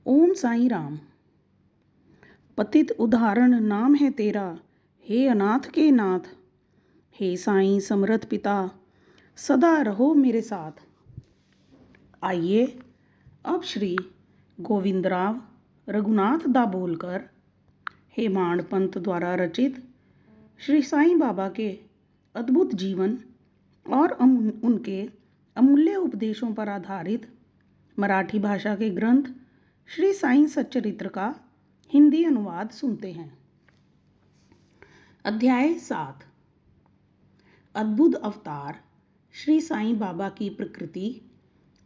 ओम साईं राम। पतित उदाहरण नाम है तेरा, हे अनाथ के नाथ। हे साईं समर्थ पिता, सदा रहो मेरे साथ। आइए अब श्री गोविंदराव रघुनाथ दाभोलकर हेमाड पंत द्वारा रचित श्री साईं बाबा के अद्भुत जीवन और उनके अमूल्य उपदेशों पर आधारित मराठी भाषा के ग्रंथ श्री साईं सच्चरित्र का हिंदी अनुवाद सुनते हैं। अध्याय 7। अद्भुत अवतार श्री साईं बाबा की प्रकृति,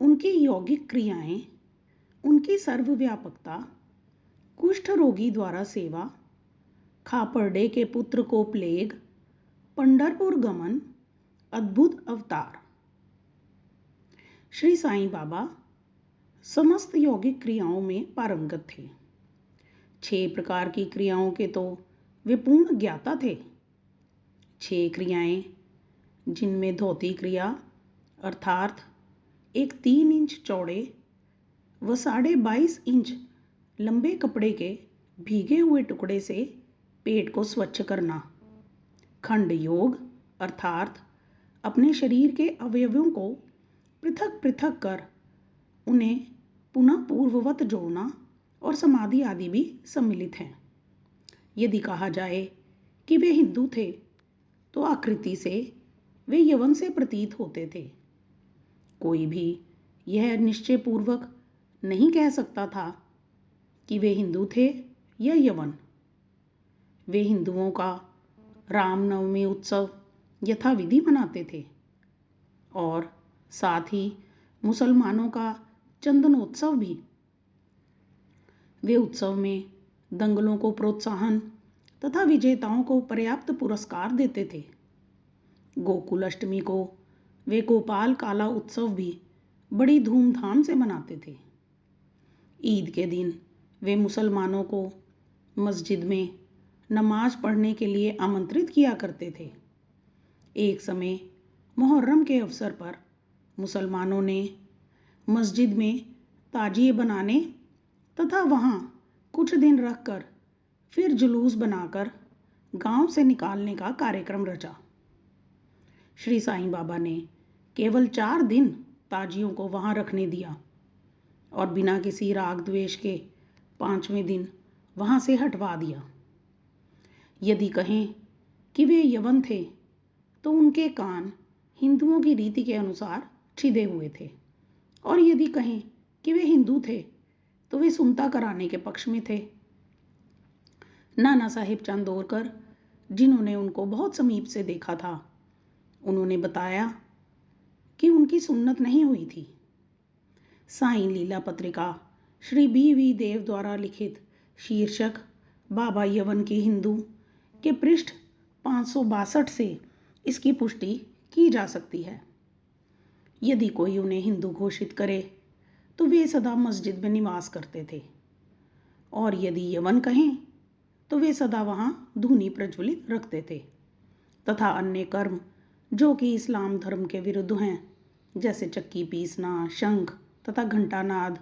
उनकी यौगिक क्रियाएं, उनकी सर्वव्यापकता, कुष्ठ रोगी द्वारा सेवा, खापर्डे के पुत्र को प्लेग, पंढरपुर गमन, अद्भुत अवतार। श्री साईं बाबा समस्त यौगिक क्रियाओं में पारंगत थे। 6 प्रकार की क्रियाओं के तो वे पूर्ण ज्ञाता थे। 6 क्रियाएं, जिनमें धोती क्रिया अर्थात एक 3 इंच चौड़े व 22.5 इंच लंबे कपड़े के भीगे हुए टुकड़े से पेट को स्वच्छ करना, खंड योग अर्थात अपने शरीर के अवयवों को पृथक पृथक कर उन्हें पुनः पूर्ववत जोड़ना, और समाधि आदि भी सम्मिलित हैं। यदि कहा जाए कि वे हिंदू थे तो आकृति से वे यवन से प्रतीत होते थे। कोई भी यह निश्चय पूर्वक नहीं कह सकता था कि वे हिंदू थे या यवन। वे हिंदुओं का रामनवमी उत्सव यथाविधि मनाते थे और साथ ही मुसलमानों का चंदनोत्सव भी। वे उत्सव में दंगलों को प्रोत्साहन तथा विजेताओं को पर्याप्त पुरस्कार देते थे। गोकुल अष्टमी को वे गोपाल काला उत्सव भी बड़ी धूमधाम से मनाते थे। ईद के दिन वे मुसलमानों को मस्जिद में नमाज पढ़ने के लिए आमंत्रित किया करते थे। एक समय मुहर्रम के अवसर पर मुसलमानों ने मस्जिद में ताजिए बनाने तथा वहाँ कुछ दिन रखकर फिर जुलूस बनाकर गांव से निकालने का कार्यक्रम रचा। श्री साईं बाबा ने केवल 4 दिन ताजियों को वहाँ रखने दिया और बिना किसी राग द्वेष के 5वें दिन वहाँ से हटवा दिया। यदि कहें कि वे यवन थे तो उनके कान हिंदुओं की रीति के अनुसार छिदे हुए थे, और यदि कहें कि वे हिंदू थे तो वे सुनता कराने के पक्ष में थे। नाना साहिब चांदोरकर, जिन्होंने उनको बहुत समीप से देखा था, उन्होंने बताया कि उनकी सुन्नत नहीं हुई थी। साईं लीला पत्रिका श्री B.V. देव द्वारा लिखित शीर्षक बाबा यवन की हिंदू के पृष्ठ 562 से इसकी पुष्टि की जा सकती है। यदि कोई उन्हें हिंदू घोषित करे तो वे सदा मस्जिद में निवास करते थे, और यदि यवन कहें तो वे सदा वहाँ धूनी प्रज्वलित रखते थे तथा अन्य कर्म जो कि इस्लाम धर्म के विरुद्ध हैं, जैसे चक्की पीसना, शंख तथा घंटानाद,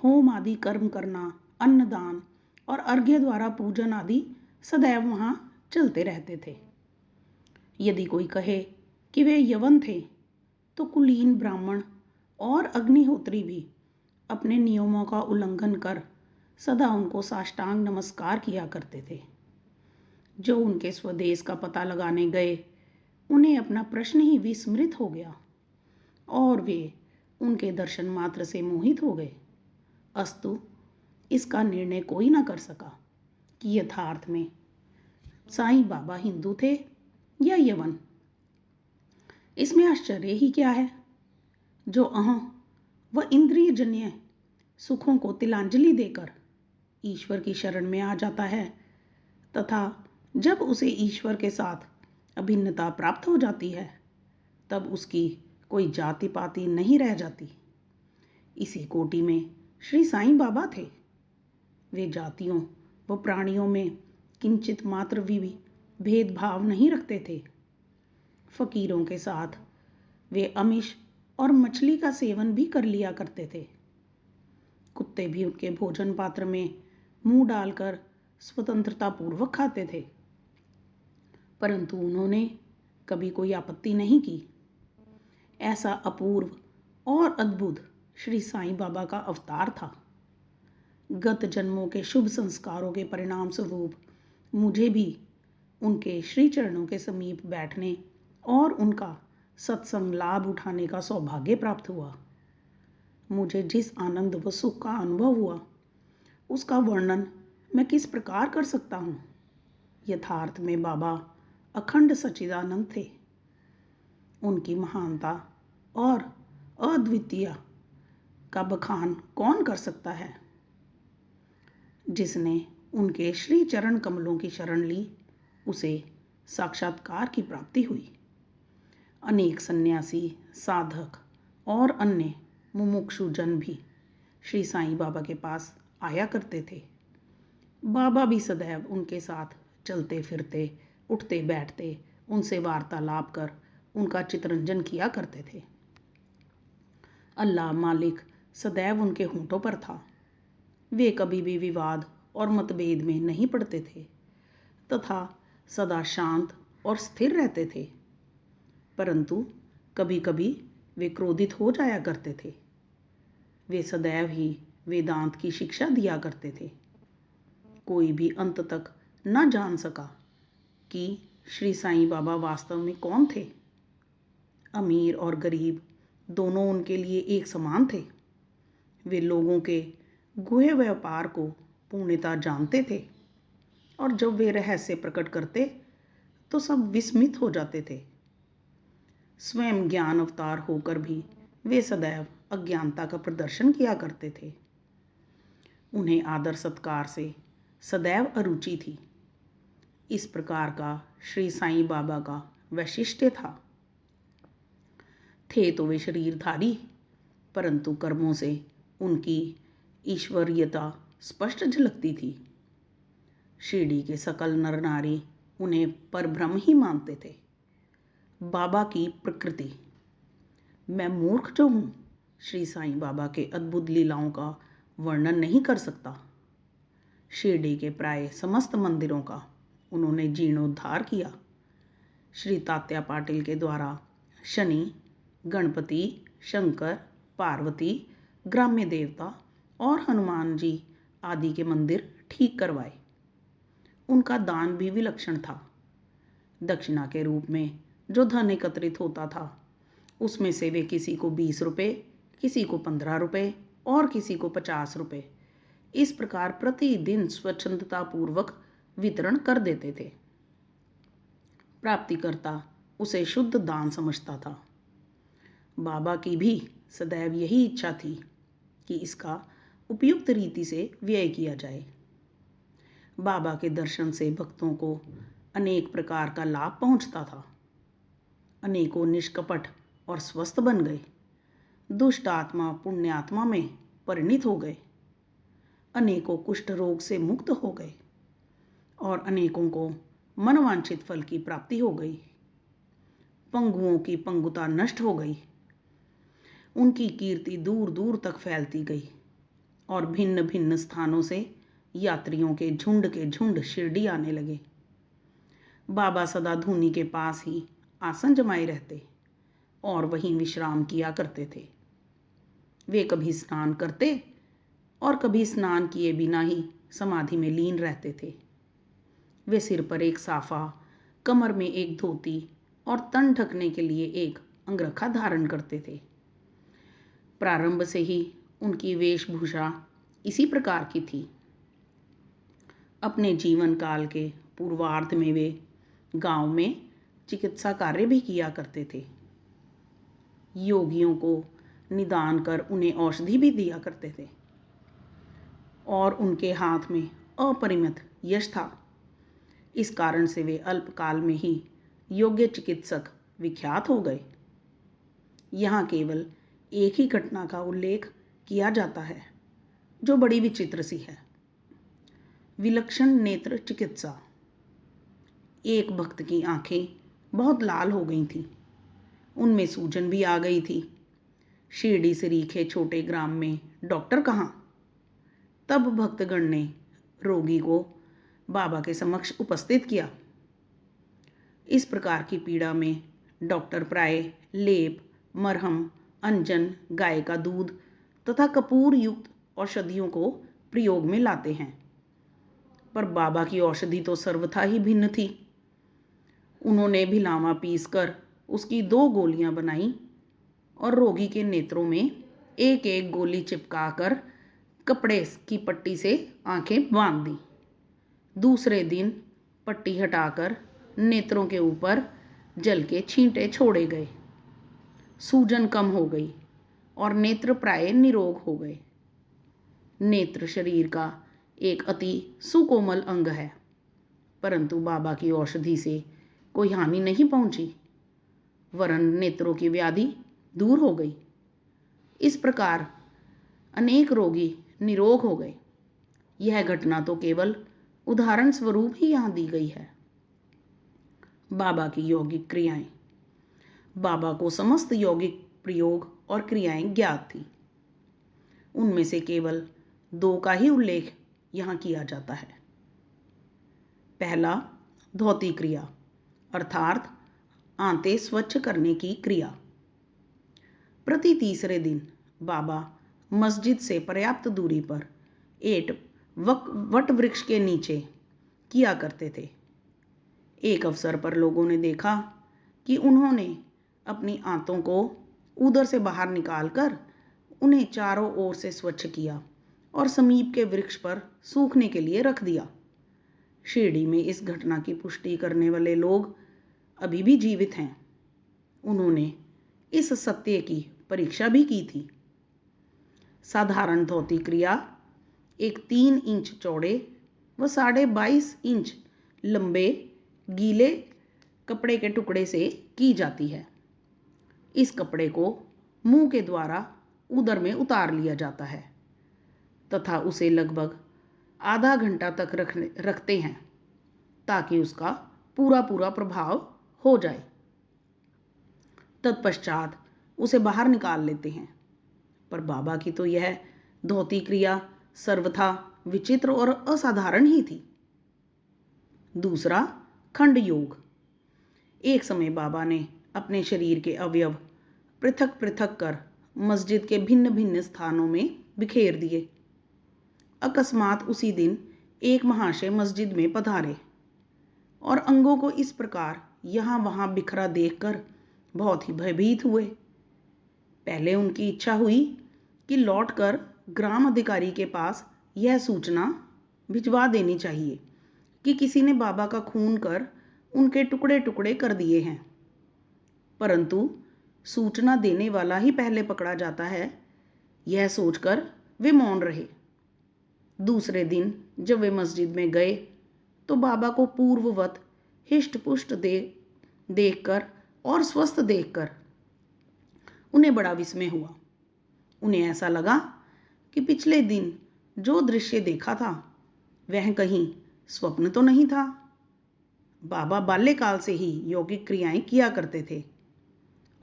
होम आदि कर्म करना, अन्नदान और अर्घ्य द्वारा पूजन आदि सदैव वहाँ चलते रहते थे। यदि कोई कहे कि वे यवन थे तो कुलीन ब्राह्मण और अग्निहोत्री भी अपने नियमों का उल्लंघन कर सदा उनको साष्टांग नमस्कार किया करते थे। जो उनके स्वदेश का पता लगाने गए, उन्हें अपना प्रश्न ही विस्मृत हो गया और वे उनके दर्शन मात्र से मोहित हो गए। अस्तु, इसका निर्णय कोई ना कर सका कि यथार्थ में साईं बाबा हिंदू थे या यवन। इसमें आश्चर्य ही क्या है। जो अहं व इंद्रिय जन्य सुखों को तिलांजलि देकर ईश्वर की शरण में आ जाता है तथा जब उसे ईश्वर के साथ अभिन्नता प्राप्त हो जाती है, तब उसकी कोई जाति पाति नहीं रह जाती। इसी कोटि में श्री साईं बाबा थे। वे जातियों व प्राणियों में किंचित मात्र भी भेदभाव नहीं रखते थे। फकीरों के साथ वे आमिष और मछली का सेवन भी कर लिया करते थे। कुत्ते भी उनके भोजन पात्र में मुंह डालकर स्वतंत्रतापूर्वक खाते थे, परंतु उन्होंने कभी कोई आपत्ति नहीं की। ऐसा अपूर्व और अद्भुत श्री साईं बाबा का अवतार था। गत जन्मों के शुभ संस्कारों के परिणाम स्वरूप मुझे भी उनके श्री चरणों के समीप बैठने और उनका सत्संग लाभ उठाने का सौभाग्य प्राप्त हुआ। मुझे जिस आनंद व सुख का अनुभव हुआ उसका वर्णन मैं किस प्रकार कर सकता हूँ। यथार्थ में बाबा अखंड सच्चिदानंद थे। उनकी महानता और अद्वितीय का बखान कौन कर सकता है। जिसने उनके श्री चरण कमलों की शरण ली उसे साक्षात्कार की प्राप्ति हुई। अनेक सन्यासी, साधक और अन्य मुमुक्षु जन भी श्री साईं बाबा के पास आया करते थे। बाबा भी सदैव उनके साथ चलते फिरते, उठते बैठते, उनसे वार्तालाप कर उनका चितरंजन किया करते थे। अल्लाह मालिक सदैव उनके होंठों पर था। वे कभी भी विवाद और मतभेद में नहीं पड़ते थे तथा सदा शांत और स्थिर रहते थे, परंतु कभी कभी वे क्रोधित हो जाया करते थे। वे सदैव ही वेदांत की शिक्षा दिया करते थे। कोई भी अंत तक न जान सका कि श्री साईं बाबा वास्तव में कौन थे। अमीर और गरीब दोनों उनके लिए एक समान थे। वे लोगों के गुह्य व्यापार को पूर्णतः जानते थे और जब वे रहस्य प्रकट करते तो सब विस्मित हो जाते थे। स्वयं ज्ञान अवतार होकर भी वे सदैव अज्ञानता का प्रदर्शन किया करते थे। उन्हें आदर सत्कार से सदैव अरुचि थी। इस प्रकार का श्री साईं बाबा का वैशिष्ट्य था। थे तो वे शरीरधारी, परंतु कर्मों से उनकी ईश्वरीयता स्पष्ट झलकती थी। शिरडी के सकल नर नारी उन्हें परब्रह्म ही मानते थे। बाबा की प्रकृति। मैं मूर्ख जो हूँ श्री साईं बाबा के अद्भुत लीलाओं का वर्णन नहीं कर सकता। शिरडी के प्राय समस्त मंदिरों का उन्होंने जीर्णोद्धार किया। श्री तात्या पाटिल के द्वारा शनि, गणपति, शंकर, पार्वती, ग्राम्य देवता और हनुमान जी आदि के मंदिर ठीक करवाए। उनका दान भी विलक्षण था। दक्षिणा के रूप में जो धन एकत्रित होता था उसमें से वे किसी को 20 रुपये, किसी को 15 रुपये और किसी को 50 रुपये इस प्रकार प्रतिदिन स्वच्छंदतापूर्वक वितरण कर देते थे। प्राप्तिकर्ता उसे शुद्ध दान समझता था। बाबा की भी सदैव यही इच्छा थी कि इसका उपयुक्त रीति से व्यय किया जाए। बाबा के दर्शन से भक्तों को अनेक प्रकार का लाभ पहुंचता था। अनेकों निष्कपट और स्वस्थ बन गए। दुष्ट आत्मा पुण्यात्मा में परिणित हो गए। अनेकों कुष्ठ रोग से मुक्त हो गए और अनेकों को मनवांछित फल की प्राप्ति हो गई। पंगुओं की पंगुता नष्ट हो गई। उनकी कीर्ति दूर दूर तक फैलती गई और भिन्न भिन्न स्थानों से यात्रियों के झुंड शिरडी आने लगे। बाबा सदा धूनी के पास ही आसन जमाए रहते और वहीं विश्राम किया करते थे। वे कभी स्नान करते और कभी स्नान किए बिना ही समाधि में लीन रहते थे। वे सिर पर एक साफा, कमर में एक धोती और तन ढकने के लिए एक अंगरखा धारण करते थे। प्रारंभ से ही उनकी वेशभूषा इसी प्रकार की थी। अपने जीवन काल के पूर्वार्ध में वे गांव में चिकित्सा कार्य भी किया करते थे। योगियों को निदान कर उन्हें औषधि भी दिया करते थे और उनके हाथ में अपरिमित यश था। इस कारण से वे अल्पकाल में ही योग्य चिकित्सक विख्यात हो गए। यहाँ केवल एक ही घटना का उल्लेख किया जाता है जो बड़ी विचित्र सी है। विलक्षण नेत्र चिकित्सा। एक भक्त की आंखें बहुत लाल हो गई थीं। उनमें सूजन भी आ गई थी। शिरडी से रीखे छोटे ग्राम में डॉक्टर कहाँ? तब भक्तगण ने रोगी को बाबा के समक्ष उपस्थित किया। इस प्रकार की पीड़ा में डॉक्टर प्राय लेप, मरहम, अंजन, गाय का दूध तथा कपूर युक्त औषधियों को प्रयोग में लाते हैं, पर बाबा की औषधि तो सर्वथा ही भिन्न थी। उन्होंने भिलावा पीसकर उसकी 2 गोलियां बनाई और रोगी के नेत्रों में एक एक गोली चिपकाकर कपड़े की पट्टी से आंखें बांध दी। दूसरे दिन पट्टी हटाकर नेत्रों के ऊपर जल के छींटे छोड़े गए। सूजन कम हो गई और नेत्र प्राय निरोग हो गए। नेत्र शरीर का एक अति सुकोमल अंग है, परंतु बाबा की औषधि से कोई हानि नहीं पहुंची, वरन नेत्रों की व्याधि दूर हो गई। इस प्रकार अनेक रोगी निरोग हो गए। यह घटना तो केवल उदाहरण स्वरूप ही यहाँ दी गई है। बाबा की यौगिक क्रियाएं। बाबा को समस्त यौगिक प्रयोग और क्रियाएं ज्ञात थी। उनमें से केवल 2 का ही उल्लेख यहाँ किया जाता है। पहला, धोती क्रिया अर्थात आंतें स्वच्छ करने की क्रिया। प्रति तीसरे दिन बाबा मस्जिद से पर्याप्त दूरी पर एक वट वृक्ष के नीचे किया करते थे। एक अवसर पर लोगों ने देखा कि उन्होंने अपनी आंतों को उदर से बाहर निकालकर उन्हें चारों ओर से स्वच्छ किया और समीप के वृक्ष पर सूखने के लिए रख दिया। शिरडी में इस घटना की पुष्टि करने वाले लोग अभी भी जीवित हैं। उन्होंने इस सत्य की परीक्षा भी की थी। साधारण धोती क्रिया एक 3 इंच चौड़े व 22.5 इंच लंबे गीले कपड़े के टुकड़े से की जाती है। इस कपड़े को मुंह के द्वारा उदर में उतार लिया जाता है तथा उसे लगभग आधा घंटा तक रखते हैं ताकि उसका पूरा प्रभाव हो जाए। तत्पश्चात उसे बाहर निकाल लेते हैं। पर बाबा की तो यह धोती क्रिया सर्वथा विचित्र और असाधारण ही थी। दूसरा, खंड योग। एक समय बाबा ने अपने शरीर के अवयव पृथक पृथक कर मस्जिद के भिन्न भिन्न स्थानों में बिखेर दिए। अकस्मात उसी दिन एक महाशय मस्जिद में पधारे और अंगों को इस प्रकार यहाँ वहाँ बिखरा देखकर बहुत ही भयभीत हुए। पहले उनकी इच्छा हुई कि लौटकर ग्राम अधिकारी के पास यह सूचना भिजवा देनी चाहिए कि किसी ने बाबा का खून कर उनके टुकड़े टुकड़े कर दिए हैं, परंतु सूचना देने वाला ही पहले पकड़ा जाता है, यह सोचकर वे मौन रहे। दूसरे दिन जब वे मस्जिद में गए तो बाबा को पूर्ववत हिष्ट पुष्ट देखकर और स्वस्थ देखकर उन्हें बड़ा विस्मय हुआ। उन्हें ऐसा लगा कि पिछले दिन जो दृश्य देखा था वह कहीं स्वप्न तो नहीं था। बाबा बाल्यकाल से ही यौगिक क्रियाएं किया करते थे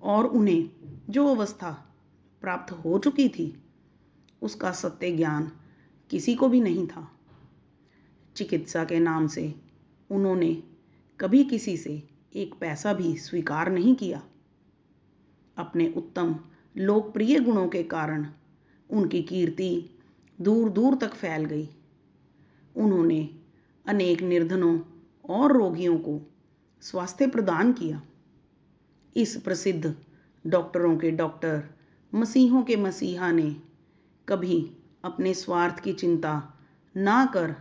और उन्हें जो अवस्था प्राप्त हो चुकी थी उसका सत्य ज्ञान किसी को भी नहीं था। चिकित्सा के नाम से उन्होंने कभी किसी से एक पैसा भी स्वीकार नहीं किया। अपने उत्तम लोकप्रिय गुणों के कारण उनकी कीर्ति दूर दूर तक फैल गई। उन्होंने अनेक निर्धनों और रोगियों को स्वास्थ्य प्रदान किया। इस प्रसिद्ध डॉक्टरों के डॉक्टर, मसीहों के मसीहा ने कभी अपने स्वार्थ की चिंता ना कर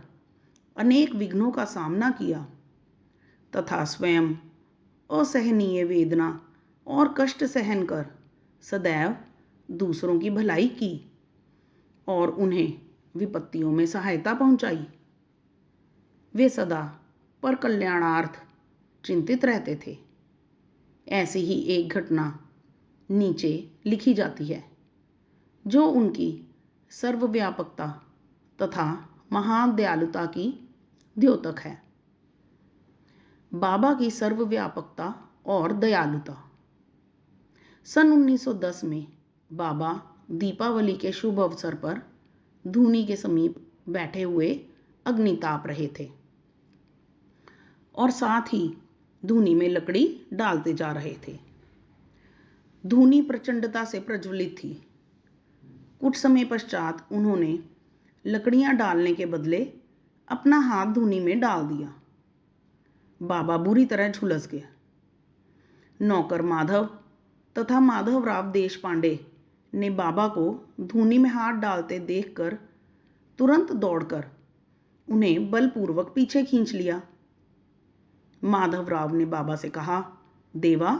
अनेक विघ्नों का सामना किया तथा स्वयं असहनीय वेदना और कष्ट सहन कर सदैव दूसरों की भलाई की और उन्हें विपत्तियों में सहायता पहुंचाई। वे सदा पर कल्याणार्थ चिंतित रहते थे। ऐसी ही एक घटना नीचे लिखी जाती है जो उनकी सर्वव्यापकता तथा महान दयालुता की द्योतक है। बाबा की सर्वव्यापकता और दयालुता। सन 1910 में बाबा दीपावली के शुभ अवसर पर धूनी के समीप बैठे हुए अग्नि ताप रहे थे और साथ ही धूनी में लकड़ी डालते जा रहे थे। धूनी प्रचंडता से प्रज्वलित थी। कुछ समय पश्चात उन्होंने लकड़ियां डालने के बदले अपना हाथ धूनी में डाल दिया। बाबा बुरी तरह झुलस गया। नौकर माधव तथा माधवराव देशपांडे ने बाबा को धूनी में हाथ डालते देखकर तुरंत दौड़कर उन्हें बलपूर्वक पीछे खींच लिया। माधवराव ने बाबा से कहा, देवा,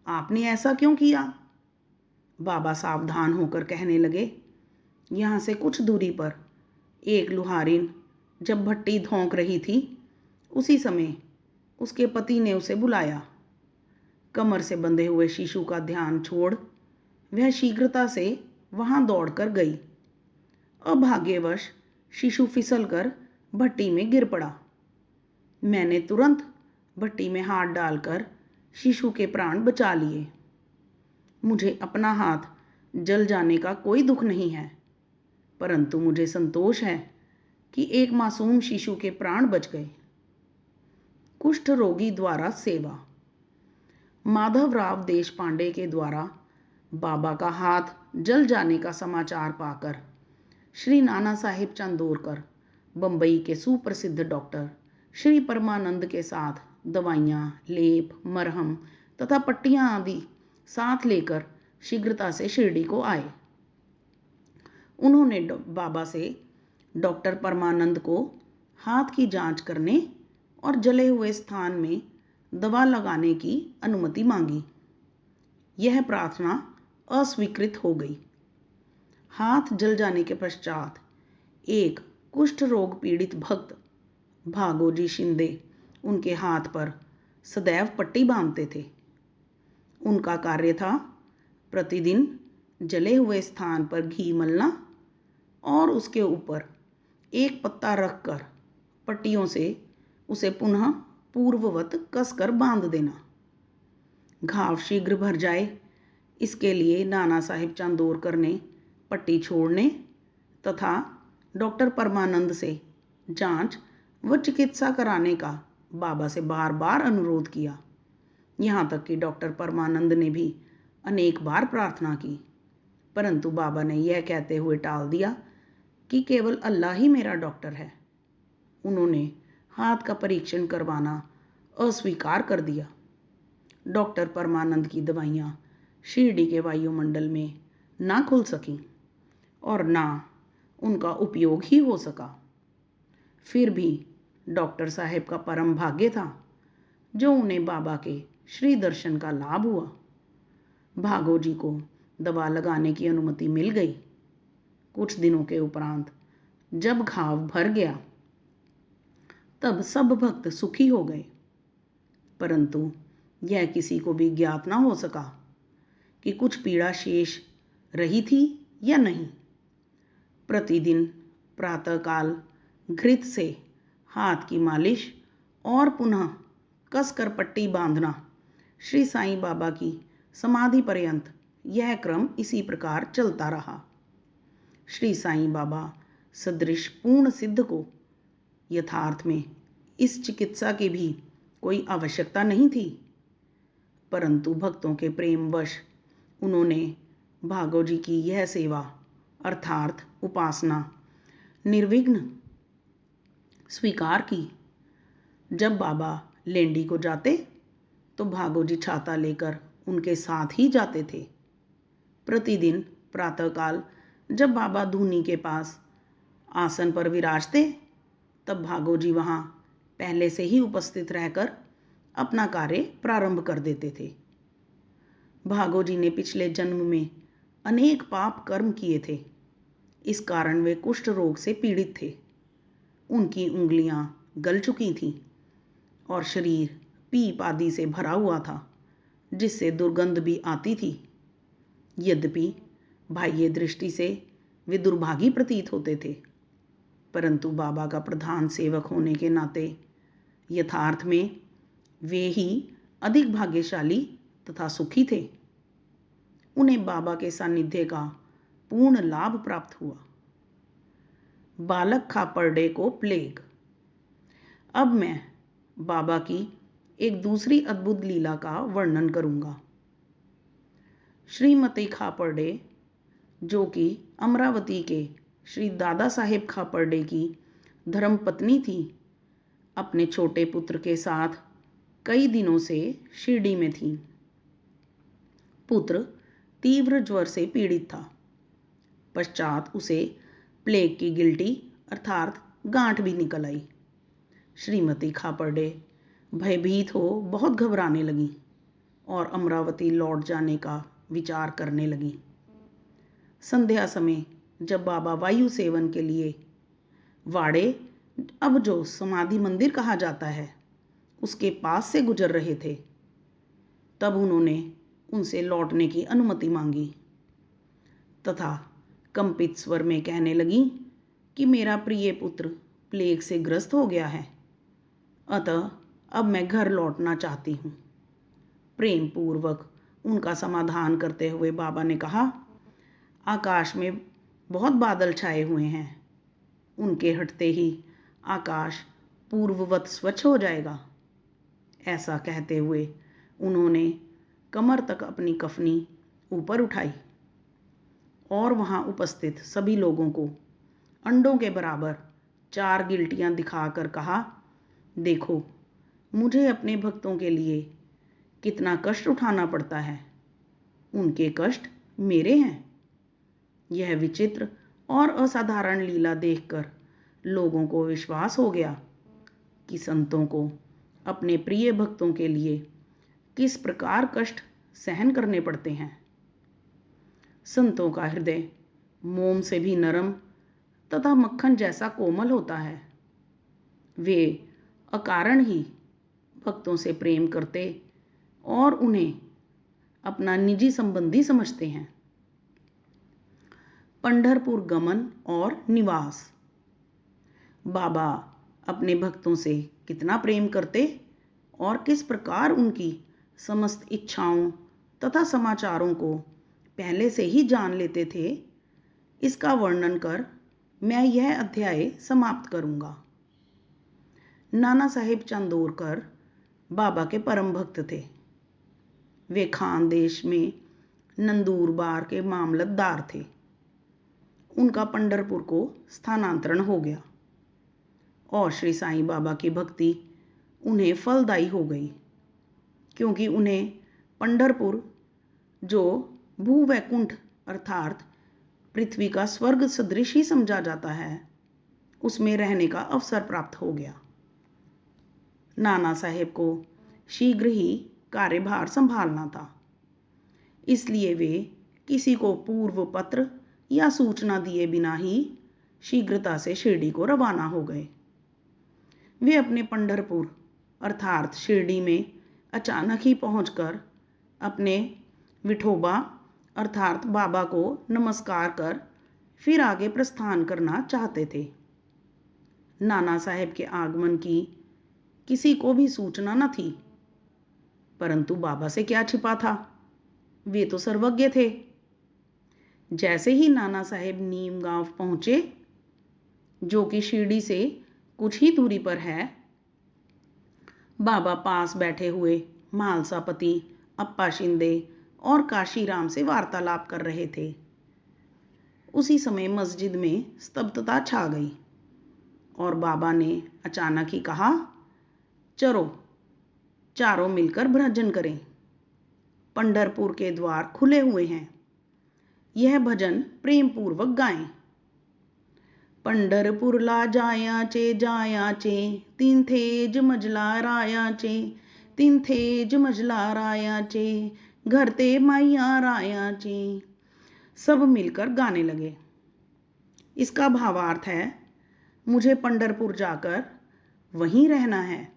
आपने ऐसा क्यों किया? बाबा सावधान होकर कहने लगे, यहाँ से कुछ दूरी पर एक लुहारिन जब भट्टी धोंक रही थी, उसी समय उसके पति ने उसे बुलाया। कमर से बंधे हुए शिशु का ध्यान छोड़ वह शीघ्रता से वहां दौड़कर गई। अभाग्यवश शिशु फिसलकर भट्टी में गिर पड़ा। मैंने तुरंत भट्टी में हाथ डालकर शिशु के प्राण बचा लिए। मुझे अपना हाथ जल जाने का कोई दुख नहीं है, परंतु मुझे संतोष है कि एक मासूम शिशु के प्राण बच गए। कुष्ठ रोगी द्वारा सेवा। माधवराव देशपांडे के द्वारा बाबा का हाथ जल जाने का समाचार पाकर श्री नाना साहिब चांदोरकर, बंबई के सुप्रसिद्ध डॉक्टर श्री परमानंद के साथ दवाइयाँ, लेप, मरहम तथा पट्टियाँ आदि साथ लेकर शीघ्रता से शिरडी को आए। उन्होंने बाबा से डॉक्टर परमानंद को हाथ की जांच करने और जले हुए स्थान में दवा लगाने की अनुमति मांगी। यह प्रार्थना अस्वीकृत हो गई। हाथ जल जाने के पश्चात एक कुष्ठ रोग पीड़ित भक्त भागोजी शिंदे उनके हाथ पर सदैव पट्टी बांधते थे। उनका कार्य था प्रतिदिन जले हुए स्थान पर घी मलना और उसके ऊपर एक पत्ता रखकर पट्टियों से उसे पुनः पूर्ववत कसकर बांध देना। घाव शीघ्र भर जाए, इसके लिए नाना साहिब चांदोरकर ने पट्टी छोड़ने तथा डॉक्टर परमानंद से जांच व चिकित्सा कराने का बाबा से बार बार अनुरोध किया। यहाँ तक कि डॉक्टर परमानंद ने भी अनेक बार प्रार्थना की, परंतु बाबा ने यह कहते हुए टाल दिया कि केवल अल्लाह ही मेरा डॉक्टर है। उन्होंने हाथ का परीक्षण करवाना अस्वीकार कर दिया। डॉक्टर परमानंद की दवाइयाँ शिरडी के वायुमंडल में ना खुल सकीं और ना उनका उपयोग ही हो सका। फिर भी डॉक्टर साहब का परम भाग्य था जो उन्हें बाबा के श्री दर्शन का लाभ हुआ। भागोजी को दवा लगाने की अनुमति मिल गई। कुछ दिनों के उपरांत जब घाव भर गया तब सब भक्त सुखी हो गए, परंतु यह किसी को भी ज्ञात ना हो सका कि कुछ पीड़ा शेष रही थी या नहीं। प्रतिदिन प्रातःकाल घृत से हाथ की मालिश और पुनः कसकर पट्टी बांधना, श्री साईं बाबा की समाधि पर्यंत यह क्रम इसी प्रकार चलता रहा। श्री साईं बाबा सदृश पूर्ण सिद्ध को यथार्थ में इस चिकित्सा की भी कोई आवश्यकता नहीं थी, परंतु भक्तों के प्रेमवश उन्होंने भागोजी की यह सेवा अर्थात उपासना निर्विघ्न स्वीकार की। जब बाबा लेंडी को जाते तो भागोजी छाता लेकर उनके साथ ही जाते थे। प्रतिदिन प्रातःकाल जब बाबा धूनी के पास आसन पर विराजते तब भागोजी वहाँ पहले से ही उपस्थित रहकर अपना कार्य प्रारंभ कर देते थे। भागोजी ने पिछले जन्म में अनेक पाप कर्म किए थे, इस कारण वे कुष्ठ रोग से पीड़ित थे। उनकी उंगलियां गल चुकी थीं और शरीर पीप आदि से भरा हुआ था, जिससे दुर्गंध भी आती थी। यद्यपि बाह्य दृष्टि से वे दुर्भागी प्रतीत होते थे, परंतु बाबा का प्रधान सेवक होने के नाते यथार्थ में वे ही अधिक भाग्यशाली तथा सुखी थे। उन्हें बाबा के सानिध्य का पूर्ण लाभ प्राप्त हुआ। बालक खापर्डे को प्लेग। अब मैं बाबा की एक दूसरी अद्भुत लीला का वर्णन करूंगा। श्रीमती खापर्डे, जो कि अमरावती के श्री दादा साहेब खापर्डे की धर्मपत्नी थी, अपने छोटे पुत्र के साथ कई दिनों से शिरडी में थी। पुत्र तीव्र ज्वर से पीड़ित था। पश्चात उसे प्लेग की गिल्टी अर्थात गांठ भी निकल आई। श्रीमती खापर्डे भयभीत हो बहुत घबराने लगी और अमरावती लौट जाने का विचार करने लगी। संध्या समय जब बाबा वायु सेवन के लिए वाड़े, अब जो समाधि मंदिर कहा जाता है, उसके पास से गुजर रहे थे, तब उन्होंने उनसे लौटने की अनुमति मांगी तथा कंपित स्वर में कहने लगी कि मेरा प्रिय पुत्र प्लेग से ग्रस्त हो गया है, अतः अब मैं घर लौटना चाहती हूँ। प्रेम पूर्वक उनका समाधान करते हुए बाबा ने कहा, आकाश में बहुत बादल छाए हुए हैं, उनके हटते ही आकाश पूर्ववत स्वच्छ हो जाएगा। ऐसा कहते हुए उन्होंने कमर तक अपनी कफनी ऊपर उठाई और वहां उपस्थित सभी लोगों को अंडों के बराबर 4 गिल्टियां दिखाकर कहा, देखो मुझे अपने भक्तों के लिए कितना कष्ट उठाना पड़ता है, उनके कष्ट मेरे हैं। यह विचित्र और असाधारण लीला देखकर लोगों को विश्वास हो गया कि संतों को अपने प्रिय भक्तों के लिए किस प्रकार कष्ट सहन करने पड़ते हैं। संतों का हृदय मोम से भी नरम तथा मक्खन जैसा कोमल होता है। वे अकारण ही भक्तों से प्रेम करते और उन्हें अपना निजी संबंधी समझते हैं। पंढरपुर गमन और निवास। बाबा अपने भक्तों से कितना प्रेम करते और किस प्रकार उनकी समस्त इच्छाओं तथा समाचारों को पहले से ही जान लेते थे, इसका वर्णन कर मैं यह अध्याय समाप्त करूंगा। नाना साहेब चंदोरकर बाबा के परम भक्त थे। वे खानदेश में नंदूरबार के मामलतदार थे। उनका पंढरपुर को स्थानांतरण हो गया और श्री साईं बाबा की भक्ति उन्हें फलदायी हो गई, क्योंकि उन्हें पंढरपुर, जो भूवैकुंठ अर्थात पृथ्वी का स्वर्ग सदृश ही समझा जाता है, उसमें रहने का अवसर प्राप्त हो गया। नाना साहेब को शीघ्र ही कार्यभार संभालना था, इसलिए वे किसी को पूर्व पत्र या सूचना दिए बिना ही शीघ्रता से शिरडी को रवाना हो गए। वे अपने पंढरपुर अर्थात शिरडी में अचानक ही पहुंचकर अपने विठोबा अर्थात बाबा को नमस्कार कर फिर आगे प्रस्थान करना चाहते थे। नाना साहेब के आगमन की किसी को भी सूचना न थी, परंतु बाबा से क्या छिपा था, वे तो सर्वज्ञ थे। जैसे ही नाना साहेब नीम गांव पहुंचे, जो कि शिरडी से कुछ ही दूरी पर है, बाबा पास बैठे हुए मालसापति अप्पा शिंदे और काशीराम से वार्तालाप कर रहे थे। उसी समय मस्जिद में स्तब्धता छा गई और बाबा ने अचानक ही कहा, चलो चारों मिलकर भजन करें, पंढरपुर के द्वार खुले हुए हैं, यह भजन प्रेम पूर्वक गाएं। पंढरपुरला जायाचे तीन थेज मजला रायाचे, तीन थेज मजला रायाचे, घर ते माइया रायाचे। सब मिलकर गाने लगे। इसका भावार्थ है, मुझे पंढरपुर जाकर वहीं रहना है,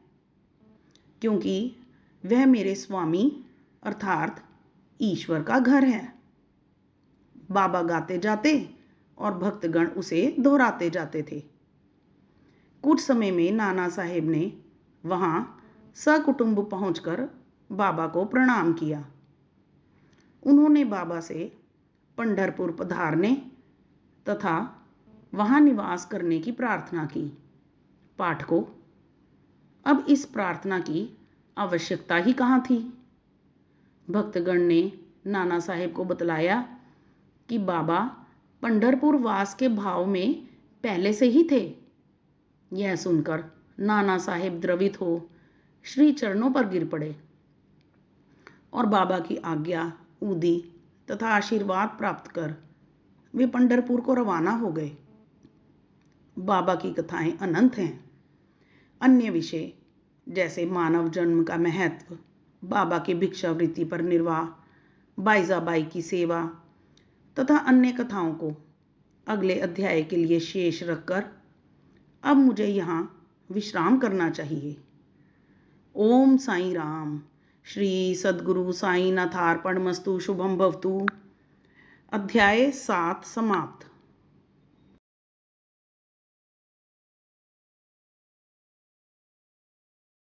क्योंकि वह मेरे स्वामी अर्थात ईश्वर का घर है। बाबा गाते जाते और भक्तगण उसे दोहराते जाते थे। कुछ समय में नाना साहेब ने वहां सकुटुंब पहुंचकर बाबा को प्रणाम किया। उन्होंने बाबा से पंढरपुर पधारने तथा वहां निवास करने की प्रार्थना की। पाठकों, अब इस प्रार्थना की आवश्यकता ही कहाँ थी? भक्तगण ने नाना साहेब को बतलाया कि बाबा पंढरपुर वास के भाव में पहले से ही थे। यह सुनकर नाना साहेब द्रवित हो श्री चरणों पर गिर पड़े और बाबा की आज्ञा, ऊदी तथा आशीर्वाद प्राप्त कर वे पंढरपुर को रवाना हो गए। बाबा की कथाएं अनंत हैं। अन्य विषय जैसे मानव जन्म का महत्व, बाबा की भिक्षावृत्ति पर निर्वाह, बाईजाबाई की सेवा तथा अन्य कथाओं को अगले अध्याय के लिए शेष रखकर अब मुझे यहाँ विश्राम करना चाहिए। ओम साईं राम। श्री सद्गुरु साईनाथार्पणमस्तु। शुभम भवतु। अध्याय 7 समाप्त।